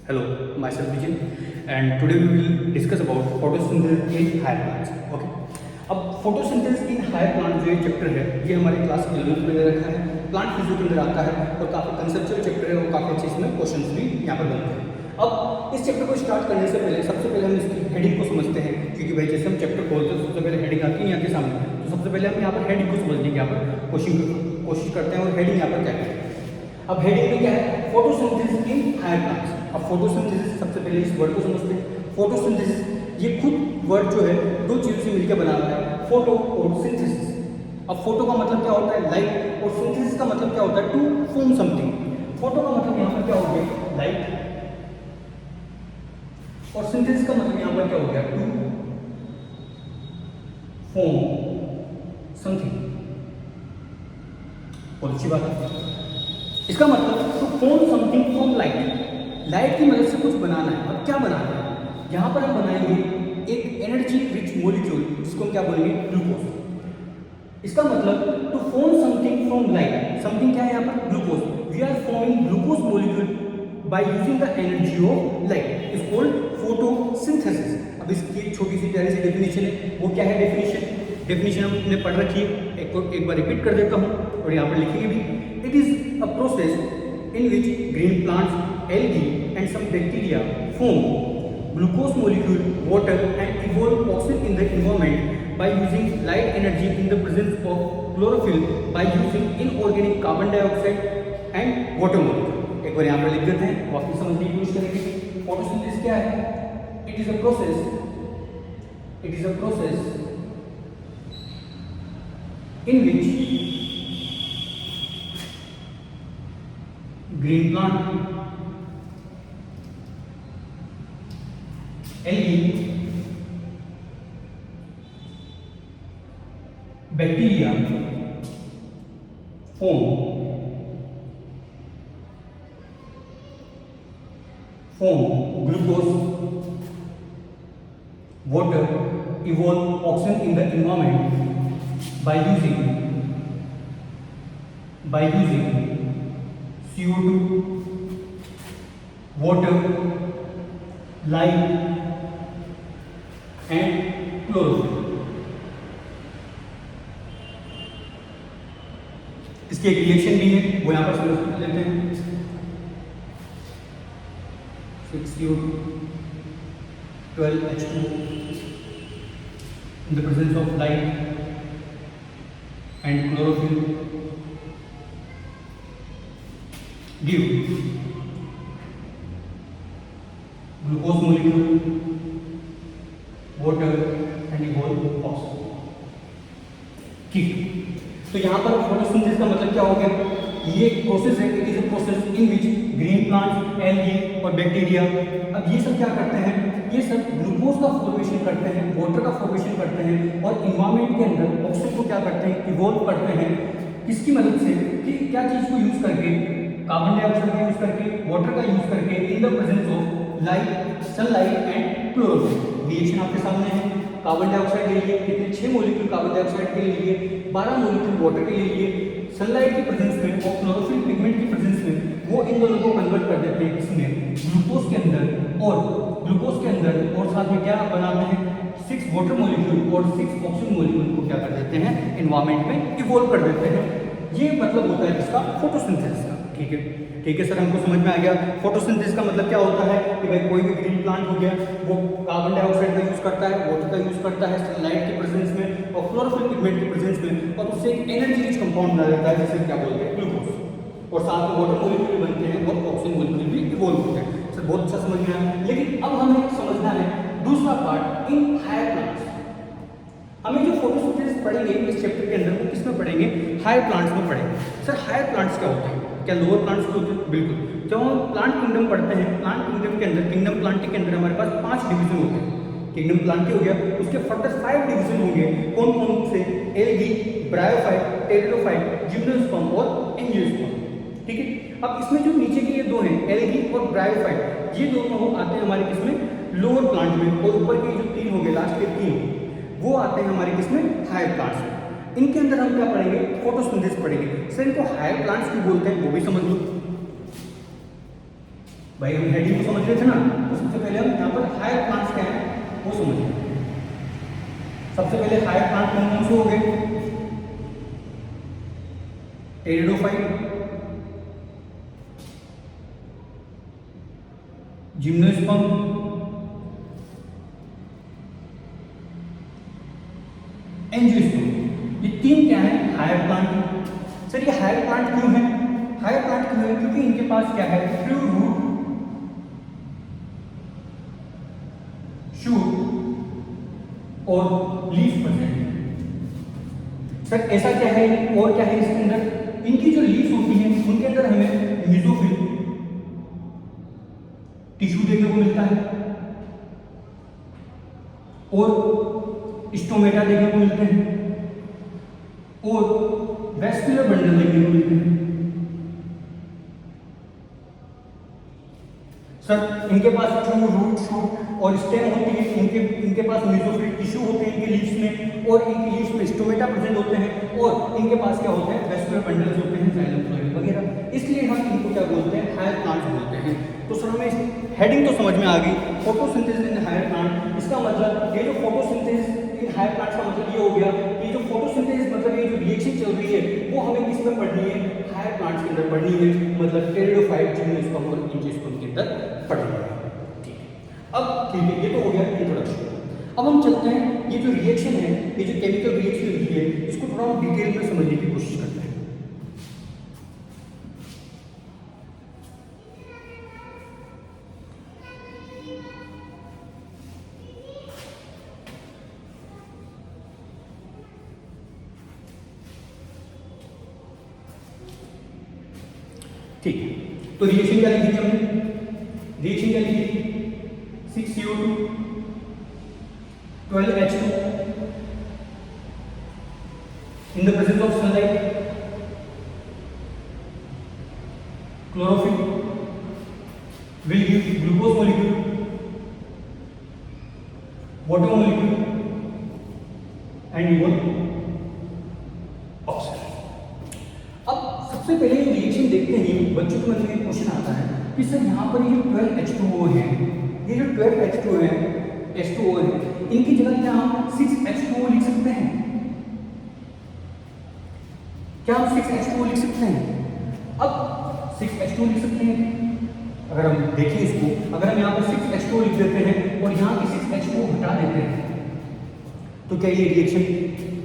Hello, myself Vijay, and today we will discuss about photosynthesis in higher plants. Okay. अब photosynthesis in higher plants जो ये chapter है ये हमारे class 11th में दे रखा है, प्लांट फिजिक्स के अंदर आता है और काफ़ी कंसेप्चुअल चैप्टर है और काफ़ी अच्छे इसमें क्वेश्चंस भी यहाँ पर बनते हैं। अब इस चैप्टर को स्टार्ट करने से पहले सबसे पहले हम इसकी हेडिंग को समझते हैं, क्योंकि भाई जैसे हम चैप्टर खोलते हैं सबसे पहले हेडिंग आती नहीं आती सामने, तो सबसे पहले हम यहाँ पर हेडिंग को समझने की यहाँ पर कोशिश करते हैं और हेडिंग यहाँ पर क्या है। अब हेडिंग में क्या है, फोटोसिंथेसिस इन हायर प्लांट्स। अब फोटोसिंथेसिस सबसे पहले इस वर्ड को समझते हैं। फोटोसिंथेसिस ये खुद वर्ड जो है दो चीजों से मिलकर बना हुआ है, फोटो और सिंथेसिस। अब फोटो का मतलब क्या होता है, लाइट, और सिंथेसिस का मतलब क्या होता है, टू फॉर्म समथिंग। फोटो का मतलब यहाँ पर क्या हो गया, लाइट, और सिंथेसिस का मतलब यहाँ पर क्या हो गया, टू फॉर्म समथिंग। बहुत अच्छी बात है। इसका मतलब to form something from light, light की मदद से कुछ बनाना है। अब क्या बनाना है, यहाँ पर हम बनाएंगे एक एनर्जी रिच मॉलिक्यूल जिसको हम क्या बोलेंगे, ग्लूकोज। इसका मतलब to form something from light, something क्या है यहाँ पर, glucose. We are forming glucose molecule by using the energy of light, is called photosynthesis. अब इसकी एक छोटी सी प्यारी सी डेफिनेशन है, वो क्या है डेफिनेशन हमने पढ़ रखी है, एक बार रिपीट कर देता हूँ और यहाँ पर लिखेंगे भी। It is a process in which green plants, algae and some bacteria form glucose molecule, water and evolve oxygen in the environment by using light energy in the presence of chlorophyll by using inorganic carbon dioxide and water molecule। एक बार यहाँ पर लिख देते हैं, वापस समझने की कोशिश करेंगे। फोटोसिंथेसिस क्या है, it is a process in which green plant, algae, bacteria form glucose, water, evolve oxygen in the environment by using CO2, water, light and chlorophyll। इसकी एक रिएक्शन भी है, वो यहाँ पर समझ लेते हैं। 6CO2 12H2 in the presence of light and chlorophyll give glucose molecule, water and evolve oxygen। ठीक, तो यहाँ पर फोटोसिंथेसिस का मतलब क्या हो गया, ये एक प्रोसेस है, it is a process in which green plants, algae और बैक्टीरिया, अब ये सब क्या करते हैं, ये सब ग्लूकोज का फॉर्मेशन करते हैं, वाटर का फॉर्मेशन करते हैं और इन्वायरमेंट के अंदर ऑक्सीजन को क्या करते हैं, इवॉल्व करते हैं। किसकी मदद से, कि क्या चीज को यूज करके, कार्बन डाइऑक्साइड का यूज करके, वाटर का यूज करके, in the presence of light, sunlight and chlorophyll. Reaction आपके सामने है, कार्बन डाइऑक्साइड ले लिए, कितने 6 मॉलिक्यूल कार्बन डाइऑक्साइड के लिए, 12 मॉलिक्यूल वाटर के लिए, सनलाइट की प्रेजेंस में और क्लोरोफिल पिगमेंट की प्रेजेंस में, वो इन दोनों को कन्वर्ट कर देते हैं इसमें ग्लूकोज के अंदर, और ग्लूकोज के अंदर और साथ में क्या बनाते हैं, 6 वाटर मॉलिक्यूल और 6 ऑक्सीजन मॉलिक्यूल को क्या कर देते हैं, एनवायरमेंट में इवॉल्व कर देते हैं। ये मतलब होता है इसका फोटोसिंथेसिस का। ठीक है सर, हमको समझ में आ गया। फोटोसिंथेसिस का मतलब क्या होता है कि भाई कोई भी ग्रीन प्लांट हो गया, वो कार्बन डाइऑक्साइड का यूज करता है, वाटर का यूज करता है, सनलाइट की प्रेजेंस में और क्लोरोफिल पिगमेंट की प्रेजेंस में, और उससे एक एनर्जी रिच कंपाउंड बना देता है जिसे क्या बोलते हैं, ग्लूकोज, और साथ में वाटर मॉलिक्यूल बनते हैं और ऑक्सीजन मॉलिक्यूल भी इवॉल्व होते हैं। सर बहुत अच्छा समझ में आया, लेकिन अब हमें समझना है दूसरा पार्ट, इन हायर प्लांट्स। हमें जो फोटोसिंथेसिस पढ़ेंगे इस चैप्टर के अंदर, वो किसमें पढ़ेंगे, हायर प्लांट्स में पढ़ेंगे। सर हायर प्लांट्स क्या होते हैं, क्या लोअर प्लांट्स के होते हैं? बिल्कुल। जब हम प्लांट किंगडम पढ़ते हैं, प्लांट किंगडम के अंदर, किंगडम प्लांट के अंदर हमारे पास 5 डिवीजन होते हैं। किंगडम प्लांट हो गया, उसके फर्दर 5 डिवीजन होंगे। कौन कौन से, एल्गी, ब्रायोफाइट, टेरिडोफाइट, जिम्नोस्पर्म और एंजियोस्पर्म। ठीक है, अब इसमें जो नीचे के ये दो हैं, एल्गी और ब्रायोफाइट, ये दोनों आते हैं हमारे किसमें, लोअर प्लांट में, और ऊपर के जो 3 हो गए, लास्ट के 3 वो आते हैं हमारे किसमें, हायर प्लांट्स में। इनके अंदर हम क्या पढ़ेंगे, फोटोसिंथेसिस पढ़ेंगे। सर इनको हायर प्लांट्स क्यों बोलते हैं, वो भी समझ लो। भाई हम हेडिंग को समझ रहे थे ना, तो सबसे पहले हम यहाँ पर हायर प्लांट्स क्या है वो समझ रहे हैं। सबसे पहले हायर प्लांट कौन कौन से हो गए? Pteridophyte, gymnosperm, angiosperm. ये तीन क्या है? Higher plant. सर ये हायर प्लांट क्यों है? हायर प्लांट क्यों है? क्योंकि इनके पास क्या है? फ्लू रूट, शूट और लीफ प्रेजेंट है। सर ऐसा क्या है और क्या है इसके अंदर? इनकी जो लीव्स होती हैं उनके अंदर हमें मेसोफिल टिश्यू देखने को मिलता है और स्टोमेटा देखने को मिलते हैं और वेस्कुलर बंडल देखने को मिलते हैं। सर इनके पास ट्रू रूट, शूट और स्टेम होती है, इनके पास मेसोफिल टिश्यू होते हैं इनके लीव्स में, और इनकी लीव्स में स्टोमेटा प्रेजेंट होते हैं, और इनके पास क्या होते हैं? वेस्कुलर बंडल्स होते हैं, जाइलम फ्लोएम वगैरह। इसलिए हम इनको क्या बोलते हैं? हायर प्लांट्स बोलते हैं। तो सर हमें हेडिंग तो समझ में आ गई, फोटोसिंथेसिस इन हायर प्लांट। इसका मतलब ये जो फोटोसिंथेसिस इन हायर प्लांट्स का मतलब ये हो गया कि जो फोटोसिंथेसिस मतलब ये जो रिएक्शन चल रही है वो हमें किस में पढ़नी है? हायर प्लांट्स के अंदर पढ़नी है, मतलब टेरिडोफाइट, जिम्नोस्पर्म और एंजियोस्पर्म के अंदर पढ़नी है। ठीक है, अब ठीक है, ये तो हो गया इंट्रोडक्शन। अब हम चलते हैं, ये जो रिएक्शन है, ये जो केमिकल रिएक्शन लिखी है, इसको थोड़ा हम डिटेल में समझने की कोशिश करते हैं। ठीक है, तो रिएक्शन क्या लिखी थी हमने? रिएक्शन क्या लिखी थी? 6CO2 12H2 in the presence of sunlight, chlorophyll will give glucose molecule, water molecule and even oxygen। अब सबसे पहले ये रिएक्शन देखते ही बच्चों के मन में एक क्वेश्चन आता है कि सर यहाँ पर ये जो 12H2O है, ये जो 12H2 है, H2O है, इनकी जगह क्या हम 6H2O लिख सकते हैं? क्या हम 6H2O लिख सकते हैं? अब 6H2O लिख सकते हैं। अगर हम देखें इसको, अगर हम यहाँ पर 6H2O लिख देते हैं और यहाँ की 6H2O हटा देते हैं, तो क्या ये रिएक्शन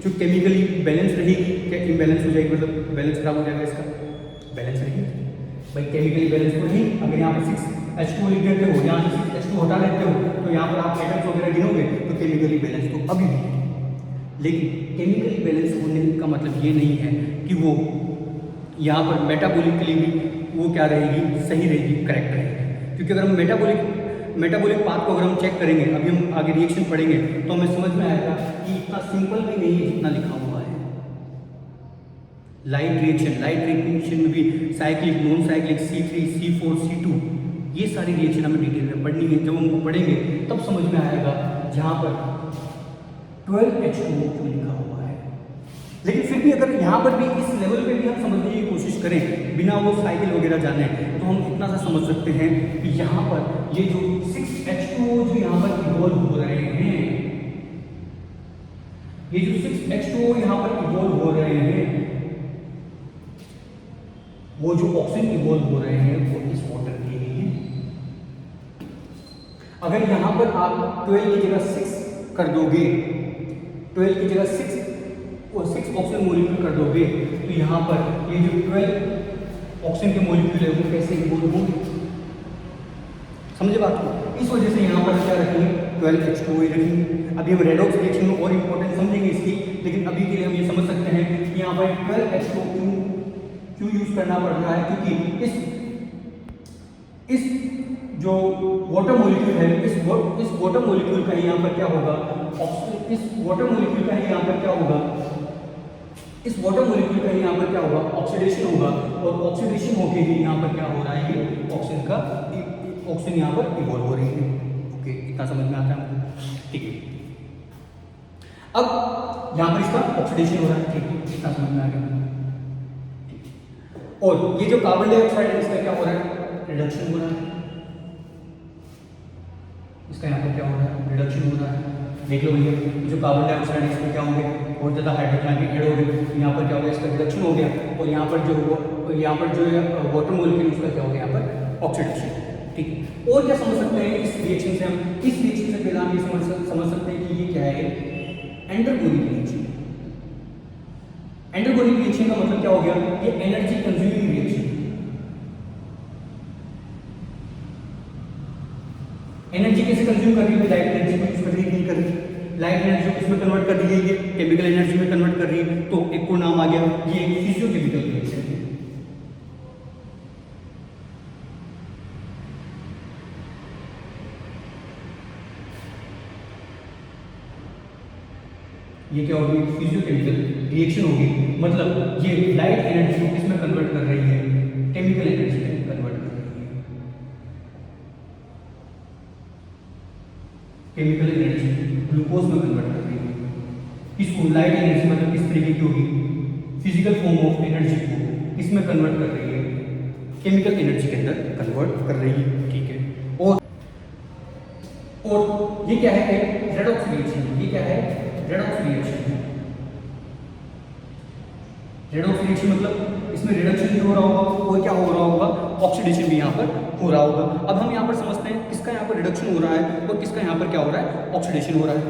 जो केमिकली बैलेंस रहेगी? क्या इम्बैलेंस हो जाएगी? मतलब बैलेंस खराब हो जाएगा इसका? बैलेंस रहेगी भाई, केमिकली बैलेंस तो नहीं। अगर यहाँ पर 6H2O लिख देते हो, यहाँ से 6H2O हटा लेते हो, तो यहाँ पर आप एटम्स वगैरह गिनोगे तो केमिकली बैलेंस तो अभी भी है। लेकिन केमिकली बैलेंस होने का मतलब ये नहीं है कि वो यहाँ पर मेटाबॉलिकली भी वो क्या रहेगी? सही रहेगी, करेक्ट रहेगी। क्योंकि अगर हम मेटाबॉलिक पाथ को अगर हम चेक करेंगे, अभी हम आगे रिएक्शन पढ़ेंगे, तो हमें समझ में आएगा कि इतना सिंपल भी नहीं है जितना लिखा हुआ है। लाइट रिएक्शन में भी cyclic, non cyclic, C3, C4, C2, ये सारी रिएक्शन हमें डिटेल में पढ़नी है। जब हम वो पढ़ेंगे तब समझ में आएगा जहाँ पर 12H2O क्यों लिखा हुआ है। लेकिन फिर भी अगर यहाँ पर भी इस लेवल पे भी हम समझने की कोशिश करें बिना वो साइकिल वगैरह जाने, तो हम इतना सा समझ सकते हैं कि यहाँ पर ये जो 6H2O जो यहाँ पर इवॉल्व हो रहे हैं, ये जो 6H2O यहाँ पर इवॉल्व हो रहे हैं, वो जो ऑक्सीजन इवॉल्व हो रहे हैं वो इस वाटर के लिए हैं। अगर यहाँ पर आप 12 की जगह 6 कर दोगे, 12 की जगह 6 और 6 ऑक्सीजन मॉलिक्यूल कर दोगे, तो यहाँ पर ये जो 12 ऑक्सीजन के मॉलिक्यूल है वो कैसे इवॉल्व होंगे? समझे बात को? इस वजह से यहाँ पर क्या रखेंगे? 12H2O रखेंगे। अभी हम रेडॉक्स रिएक्शन में और इंपॉर्टेंट समझेंगे इसकी, लेकिन अभी के लिए हम ये समझ सकते हैं कि यहाँ पर 12H2O क्यों यूज करना पड़ रहा है? क्योंकि इस जो वाटर मॉलिक्यूल है, इस वाटर मॉलिक्यूल का यहाँ पर क्या होगा? इस वाटर मॉलिक्यूल का यहाँ पर क्या होगा? इस वाटर मॉलिक्यूल का यहाँ पर क्या होगा? ऑक्सीडेशन होगा, और ऑक्सीडेशन होके ही यहाँ पर क्या हो रहा है? ये ऑक्सीजन यहाँ पर इवॉल्व हो रही है। ओके, इतना समझ में आता है हमको? ठीक है। अब यहाँ पर इसका ऑक्सीडेशन हो रहा है, ठीक है, इतना समझ में आ गया। और ये जो कार्बन डाइऑक्साइड है इसका क्या हो रहा है? रिडक्शन हो रहा है। इसका यहाँ पर क्या हो रहा है, रिडक्शन हो रहा है। देख लो भैया, जो कार्बन डाइऑक्साइड है इसमें क्या होंगे, बहुत ज़्यादा हाइड्रोजन आके ऐड हो गए, यहाँ पर क्या हो गया, इसका रिडक्शन हो गया, और यहाँ पर जो वाटर मोलिक्यूल उसका क्या हो गया, यहाँ पर ऑक्सीडेशन। ठीक है, और क्या समझ सकते हैं इस रिएक्शन से, हम इस रिएक्शन से पहले हम ये समझ सकते हैं कि ये क्या है, एंडरगोनिक रिएक्शन। एंडरगोनिक रिएक्शन का मतलब क्या हो गया, ये एनर्जी कंज्यूमिंग रिएक्शन। एनर्जी कैसे कंज्यूम कर रही है, लाइट एनर्जी को यूज कर रही है, नहीं कर रही, लाइट एनर्जी को किसमें कन्वर्ट कर रही है, ये केमिकल एनर्जी में कन्वर्ट कर रही है। तो एक को नाम आ गया, ये एक फिजियोकेमिकल रिएक्शन है। ये क्या होगी, फिजियोकेमिकल रिएक्शन होगी, मतलब ये लाइट एनर्जी को किसमें कन्वर्ट कर रही है, केमिकल एनर्जी में कन्वर्ट कर रही है। केमिकल एनर्जी ग्लूकोज में कन्वर्ट कर रही है। इसको लाइट एनर्जी मतलब किस तरीके की होगी, फिजिकल फॉर्म ऑफ एनर्जी को किसमें कन्वर्ट कर रही है, केमिकल एनर्जी के अंदर कन्वर्ट कर रही है। ठीक है, और ये क्या है, रेडॉक्स रिएक्शन। ये क्या है, रेडॉक्स रिएक्शन। रेडॉक्स रिएक्शन मतलब इसमें रिडक्शन भी हो रहा होगा और क्या हो रहा होगा, ऑक्सीडेशन भी यहाँ पर हो रहा होगा। अब हम यहाँ पर समझते हैं किसका यहाँ पर रिडक्शन हो रहा है और किसका यहाँ पर क्या हो रहा है, ऑक्सीडेशन हो रहा है।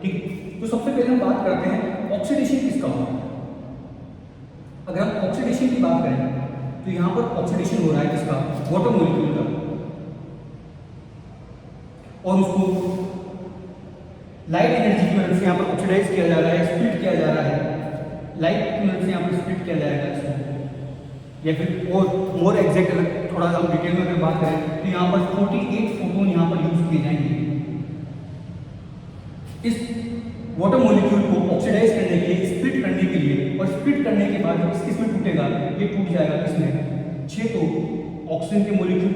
ठीक है, तो सबसे पहले हम बात करते हैं ऑक्सीडेशन किसका हो रहा है। अगर हम ऑक्सीडेशन की बात करें तो यहाँ पर ऑक्सीडेशन हो रहा है किसका, वाटर मॉलिक्यूल का, और उसको लाइट एनर्जी की मदद से यहाँ पर ऑक्सीडाइज किया जा रहा है, स्प्लिट किया जा रहा है, लाइट की मदद से यहाँ पर स्प्लिट किया जाएगा इसको। या फिर और मोर एग्जैक्ट अगर थोड़ा हम डिटेल में अगर बात करें तो यहाँ पर 48 फोटोन यहाँ पर यूज किए जाएंगे इस वाटर मॉलिक्यूल को ऑक्सीडाइज करने के लिए, स्प्लिट करने के लिए, और स्प्लिट करने के बाद इस किसमें टूटेगा, ये टूट जाएगा किसमें, 6 तो ऑक्सीजन के मॉलिक्यूल,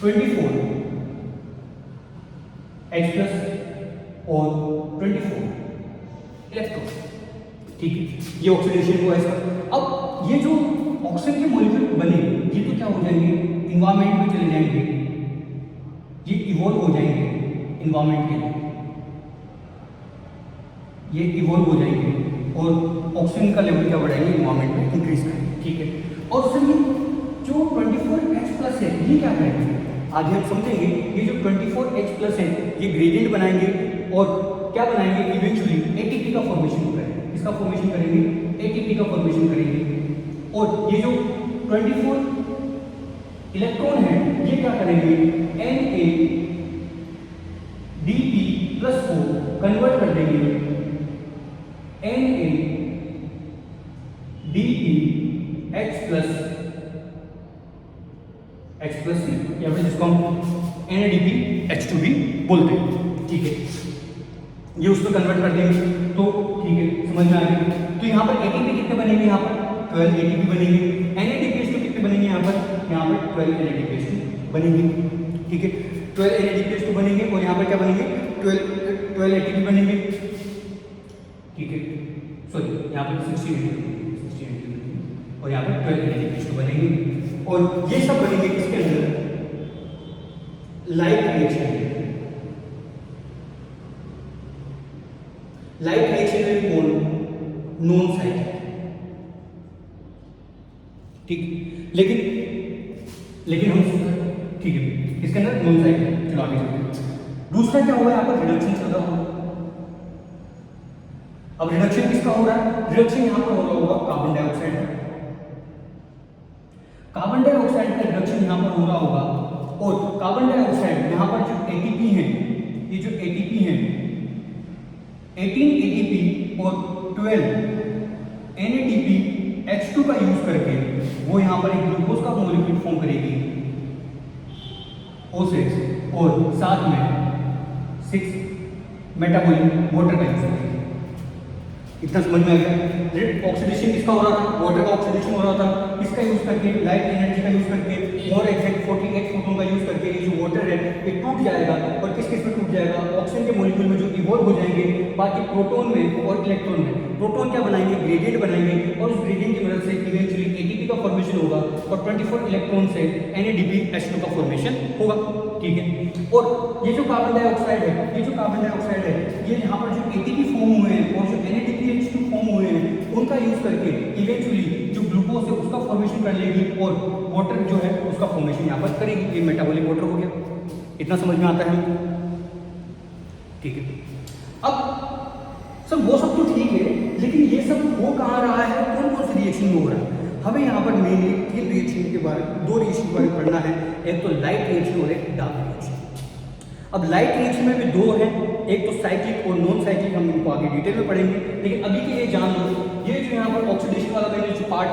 24 H प्लस और 24 इलेक्ट्रॉन। ठीक है, ये ऑक्सीडेशन हुआ इसका। अब ये जो ऑक्सीजन के मॉलिक्यूल बने, ये तो क्या हो जाएंगे, इन्वायरमेंट में चले जाएंगे, ये इवॉल्व हो जाएंगे इन्वायरमेंट के लिए, ये इवॉल्व हो जाएंगे और ऑक्सीजन का लेवल क्या बढ़ाएंगे, इन्वायरमेंट में इंक्रीज करेंगे। ठीक है, और उसमें जो 24H प्लस है ये क्या करेंगे, आगे हम समझेंगे। ये जो 24H प्लस है ये ग्रेडियंट बनाएंगे और क्या बनाएंगे, इवेंचुअली एटीपी का फॉर्मेशन करेंगे। इसका फॉर्मेशन करेंगे, एटीपी का फॉर्मेशन करेंगे। और ये जो 24 इलेक्ट्रॉन है ये क्या करेंगे, NADP प्लस को कन्वर्ट कर देंगे NADPH प्लस में, या फिर जिसको हम NADPH2 भी बोलते हैं। ठीक है, ये उसको कन्वर्ट कर देंगे तो ठीक है, समझ में आ गई। तो यहाँ पर एटीपी कितने बनेंगे, यहाँ पर 12 एटीपी बनेंगे, NADPH2 कितने बनेंगे, यहाँ पर 12 NADPH2 बनेंगे। ठीक है, 12 NADPH2 बनेंगे और यहाँ पर क्या बनेंगे, 12 एटीपी बनेंगे। ठीक है, सॉरी यहाँ पर 16 एटीपी और यहाँ पर 12 NADPH2 बनेंगे। और ये सब बनेंगे किसके अंदर, लाइट रिएक्शन में। लाइट रिएक्शन में कौन, नॉन साइट है। ठीक, लेकिन हम ठीक है इसके अंदर नॉन साइट है। चलो आगे चलते हैं। दूसरा क्या होगा, यहाँ पर रिडक्शन चल रहा होगा। अब रिडक्शन किसका हो रहा है, रिडक्शन यहाँ पर हो रहा होगा कार्बन डाइऑक्साइड का। कार्बन डाइऑक्साइड का रिडक्शन यहाँ पर हो रहा होगा और कार्बन डाइऑक्साइड यहाँ पर जो एटीपी है, ये जो एटीपी है 18 एटीपी और 12 NADPH2 का यूज करके वो यहाँ पर एक ग्लूकोज का मॉलिक्यूल फॉर्म करेगी O6 और साथ में 6 मेटाबॉलिक वाटर का यूज करेगी। इतना समझ में आ गया। ऑक्सीडेशन किसका हो रहा था, वाटर का ऑक्सीडेशन हो रहा था, किसका यूज करके, लाइट एनर्जी का यूज करके, और एग्जैक्ट 48 फोटोन का यूज करके ये जो वाटर है ये टूट जाएगा और किस किस में टूट जाएगा, ऑक्सीजन के मॉलिक्यूल में जो इवॉल्व हो जाएंगे, बाकी प्रोटॉन में और इलेक्ट्रॉन में। प्रोटॉन क्या बनाएंगे, ग्रेडियंट बनाएंगे और उस ग्रेडियंट की मदद से इवेंचुअली एटीपी का फॉर्मेशन होगा और 24 इलेक्ट्रॉन से NADPH2 का फॉर्मेशन होगा। ठीक है, और ये जो कार्बन डाइऑक्साइड है, ये यहाँ पर जो एटीपी फॉर्म हुए हैं और जो NADPH2 फॉर्म हुए हैं उनका यूज करके इवेंचुअली जो ग्लूकोज है उसका फॉर्मेशन कर लेगी और वाटर जो है उसका फॉर्मेशन यहाँ पर करेगी। ये मेटाबॉलिक वाटर हो गया, इतना समझ में आता है। ठीक है, अब सब वो सब तो ठीक है, लेकिन ये सब हो कहाँ रहा है, कौन कौन से रिएक्शन में हो रहा है। हमें यहाँ पर मेनली 3 रिएक्शन के बारे में, 2 रिएक्शन के बारे में पढ़ना है, एक तो लाइट रिएक्शन और एक डार्क रिएक्शन। अब लाइट रिएक्शन में भी 2 हैं, एक तो साइक्लिक और नॉन साइक्लिक, हम इनको आगे डिटेल में पढ़ेंगे, लेकिन अभी के लिए जान लो ये जो यहाँ पर ऑक्सीडेशन वाला मैंने जो पार्ट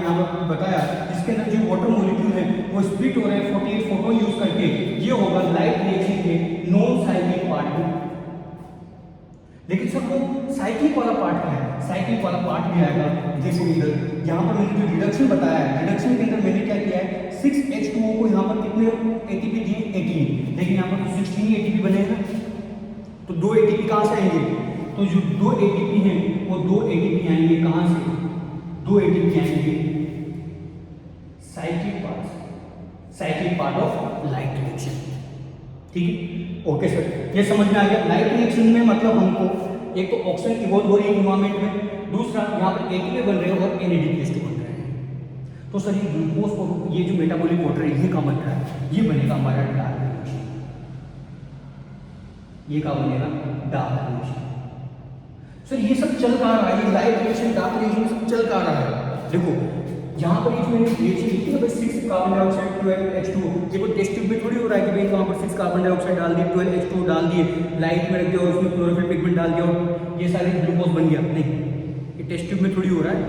यहाँ पर बताया, जिसके अंदर जो वाटर मॉलिक्यूल है वो स्प्लिट हो रहे हैं 48 फोटोन यूज करके, ये होगा लाइट रिएक्शन के नॉन साइक्लिक पार्ट में। लेकिन सर वो साइक्लिक वाला पार्ट क्या है, साइक्लिक वाला पार्ट भी आएगा। देखो इधर यहाँ पर मैंने जो रिडक्शन बताया है, रिडक्शन के अंदर मैंने क्या किया है, 6H2O को यहाँ पर कितने एटीपी दिए, 18, लेकिन यहाँ पर तो 16 एटीपी बनेगा, तो 2 एटीपी कहाँ से आएंगे, तो जो 2 एटीपी हैं वो 2 एटीपी आएंगे कहाँ से, 2 एटीपी आएंगे cyclic part of light reaction. ठीक है, ओके सर, ये समझ में आ गया। लाइट रिएक्शन में मतलब हमको एक तो ऑक्सीजन इवॉल्व हो रही है एनवायरमेंट में, दूसरा यहाँ पर एटीपी बन रहे हैं और NADPH2 बन रहे हैं। तो सर ये ग्लूकोज और ये जो मेटाबॉलिक वाटर है ये क्या बन रहा है, ये बनेगा हमारा डार्क रिएक्शन। ये क्या बनेगा, डार्क रिएक्शन। सर ये सब चल कहाँ रहा है, ये लाइट रिएक्शन डार्क रिएक्शन सब चल कहाँ रहा है। देखो यहाँ पर मैंने रिएक्शन लिखी है, 6 कार्बन डाइऑक्साइड 12H2O, ये कोई टेस्ट ट्यूब में थोड़ी हो रहा है कि भाई वहाँ पर 6 कार्बन डाइऑक्साइड डाल दिए, 12H2O डाल दिए, लाइट में रख दिया और उसमें क्लोरोफिल पिगमेंट डाल दिया और ये सारे ग्लूकोज बन गया। नहीं, ये टेस्ट ट्यूब में थोड़ी हो रहा है,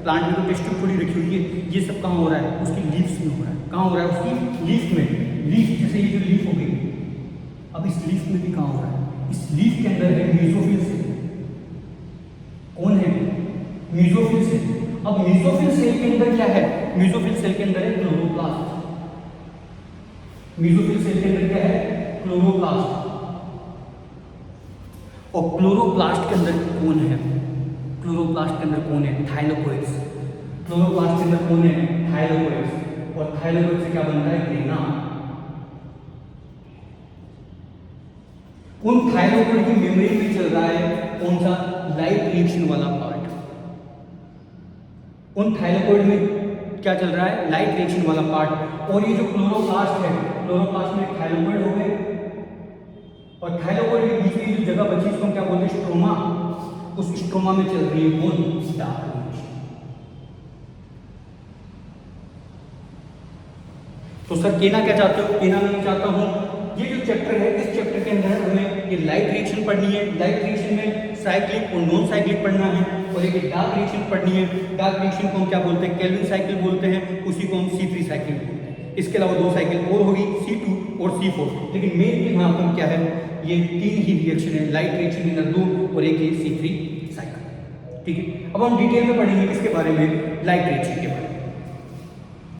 प्लांट में तो टेस्ट ट्यूब थोड़ी रखी हुई है। ये सब कहाँ हो रहा है, उसकी लीव्स में हो रहा है। कहाँ हो रहा है, उसकी लीफ में। लीफ जैसे ये जो लीफ हो गई, अब इस लीफ में भी कहाँ हो रहा है, इस लीफ के अंदर है मेसोफिल सेल। कौन है, मेसोफिल सेल। अब मेसोफिल सेल के अंदर क्या है, मेसोफिल सेल के अंदर है क्लोरोप्लास्ट। मेसोफिल सेल के अंदर क्या है, क्लोरोप्लास्ट। और क्लोरोप्लास्ट के अंदर कौन है, क्लोरोप्लास्ट के अंदर कौन है, थाइलाकोइड्स। क्लोरोप्लास्ट के अंदर कौन है, थाइलाकोइड्स। और थाइलाकोइड से क्या बनता है, ग्रेना। उन थाइलाकोइड की मेम्ब्रेन में चल रहा है कौन सा, लाइट रिएक्शन वाला पार्ट। उन थाइलाकोइड में क्या चल रहा है, लाइट रिएक्शन वाला पार्ट। और ये जो क्लोरोप्लास्ट है, क्लोरोप्लास्ट में थाइलाकोइड हो गए और थाइलाकोइड के बीच में जो जगह बची इसको क्या बोलते हैं, स्ट्रोमा। उस स्ट्रोमा में चल रही है कौन, डार्क रिएक्शन। तो सर कहना क्या चाहते हो, कहना मैं चाहता हूं ये जो चैप्टर है, इस चैप्टर के अंदर हमें ये लाइट रिएक्शन पढ़नी है। लाइट रिएक्शन में साइक्लिक और नॉन साइक्लिक पढ़ना है और एक डार्क रिएक्शन पढ़नी है। डार्क रिएक्शन को हम क्या बोलते हैं, केल्विन साइकिल बोलते हैं, उसी को हम C3 साइकिल बोलते हैं। इसके अलावा 2 साइकिल और होगी, C2 और C4, लेकिन मेन यहाँ पर क्या है, ये 3 ही रिएक्शन है। लाइट रिएक्शन के अंदर 2 और एक ये C3 साइकिल। ठीक है, अब हम डिटेल में पढ़ेंगे किसके बारे में, लाइट रिएक्शन के बारे में।